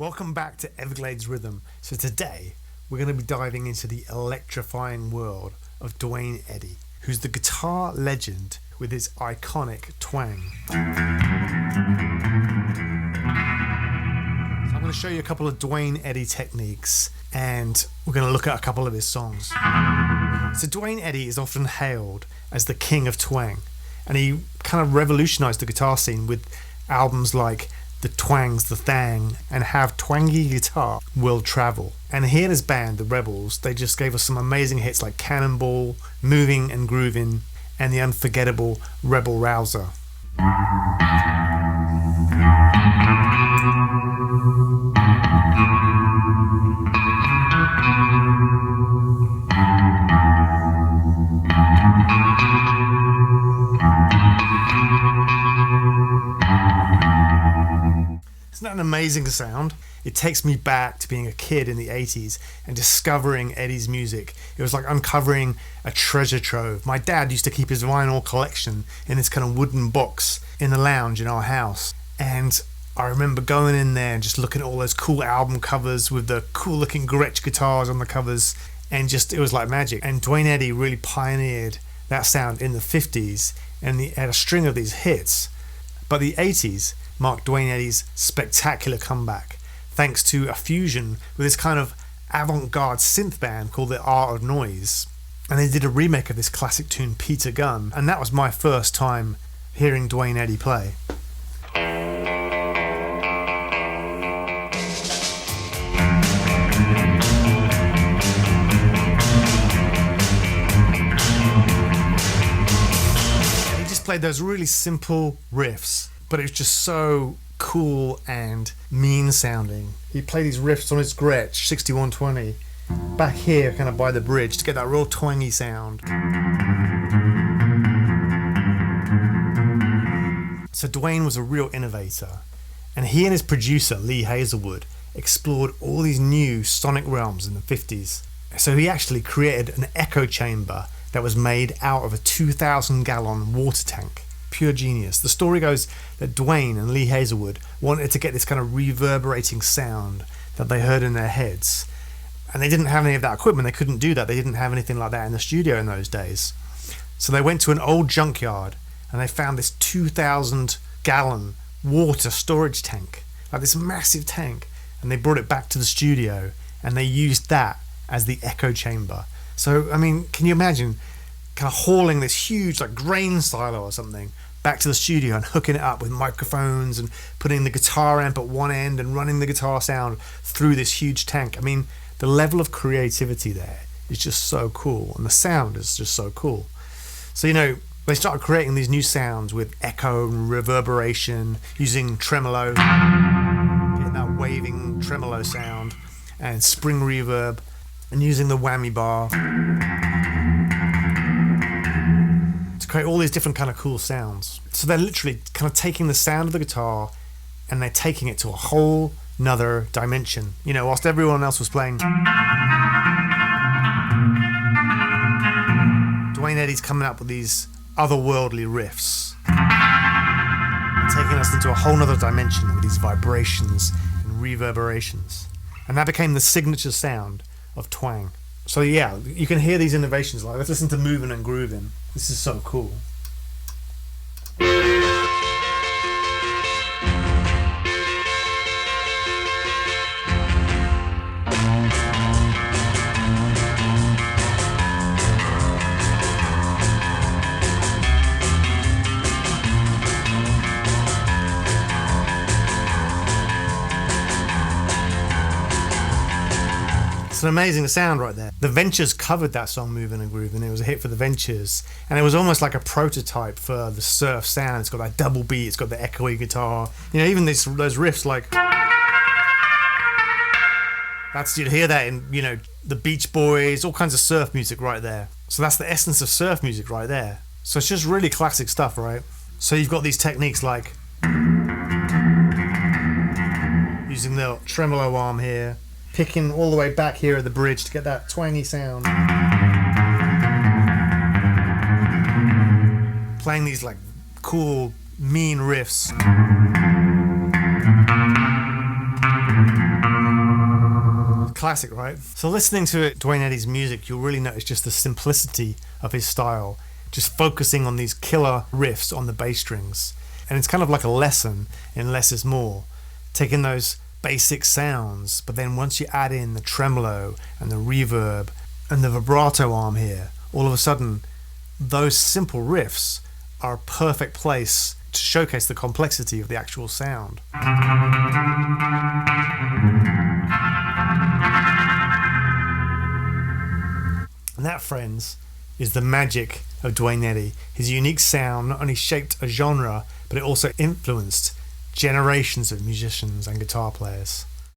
Welcome back to Everglades Rhythm. So today we're going to be diving into the electrifying world of Duane Eddy, who's the guitar legend with his iconic twang. So I'm going to show you a couple of Duane Eddy techniques and we're going to look at a couple of his songs. So Duane Eddy is often hailed as the king of twang, and he kind of revolutionized the guitar scene with albums like The Twangs, The Thang, and Have Twangy Guitar Will Travel. And he and his band, the Rebels, they just gave us some amazing hits like Cannonball, Moving and Groovin', and the unforgettable Rebel Rouser. Isn't that an amazing sound? It takes me back to being a kid in the 80s and discovering Eddy's music. It was like uncovering a treasure trove. My dad used to keep his vinyl collection in this kind of wooden box in the lounge in our house. And I remember going in there and just looking at all those cool album covers with the cool looking Gretsch guitars on the covers. And just, it was like magic. And Duane Eddy really pioneered that sound in the 50s, and he had a string of these hits. But the 80s marked Duane Eddy's spectacular comeback, thanks to a fusion with this kind of avant-garde synth band called The Art of Noise. And they did a remake of this classic tune, Peter Gunn, and that was my first time hearing Duane Eddy play. And he just played those really simple riffs, but it was just so cool and mean sounding. He played these riffs on his Gretsch 6120 back here kind of by the bridge to get that real twangy sound. So Duane was a real innovator, and he and his producer Lee Hazelwood explored all these new sonic realms in the 50s. So he actually created an echo chamber that was made out of a 2,000-gallon water tank. Pure genius. The story goes that Duane and Lee Hazelwood wanted to get this kind of reverberating sound that they heard in their heads, and they didn't have any of that equipment. They couldn't do that. They didn't have anything like that in the studio in those days. So they went to an old junkyard and they found this 2,000-gallon water storage tank, like this massive tank, and they brought it back to the studio and they used that as the echo chamber. So I mean, can you imagine kind of hauling this huge like grain silo or something back to the studio and hooking it up with microphones and putting the guitar amp at one end and running the guitar sound through this huge tank? I mean, the level of creativity there is just so cool, and the sound is just so cool. So, you know, they started creating these new sounds with echo and reverberation, using tremolo, getting that waving tremolo sound, and spring reverb, and using the whammy bar to create all these different kind of cool sounds. So they're literally kind of taking the sound of the guitar and they're taking it to a whole nother dimension. You know, whilst everyone else was playing, Duane Eddy's coming up with these otherworldly riffs, taking us into a whole nother dimension with these vibrations and reverberations. And that became the signature sound of twang. So yeah, you can hear these innovations. Like, let's listen to Moving and Grooving. This is so cool. It's an amazing sound right there. The Ventures covered that song, Moving and Grooving. It was a hit for the Ventures, and it was almost like a prototype for the surf sound. It's got that double beat, it's got the echoey guitar. You know, even those riffs like that's, you'd hear that in, you know, the Beach Boys, all kinds of surf music right there. So that's the essence of surf music right there. So it's just really classic stuff, right? So you've got these techniques like using the tremolo arm here, picking all the way back here at the bridge to get that twangy sound. Playing these like cool, mean riffs. classic, right? So listening to Duane Eddy's music, you'll really notice just the simplicity of his style, just focusing on these killer riffs on the bass strings. And it's kind of like a lesson in less is more, taking those basic sounds, but then once you add in the tremolo and the reverb and the vibrato arm here, all of a sudden those simple riffs are a perfect place to showcase the complexity of the actual sound. And that, friends, is the magic of Duane Eddy. His unique sound not only shaped a genre, but it also influenced generations of musicians and guitar players.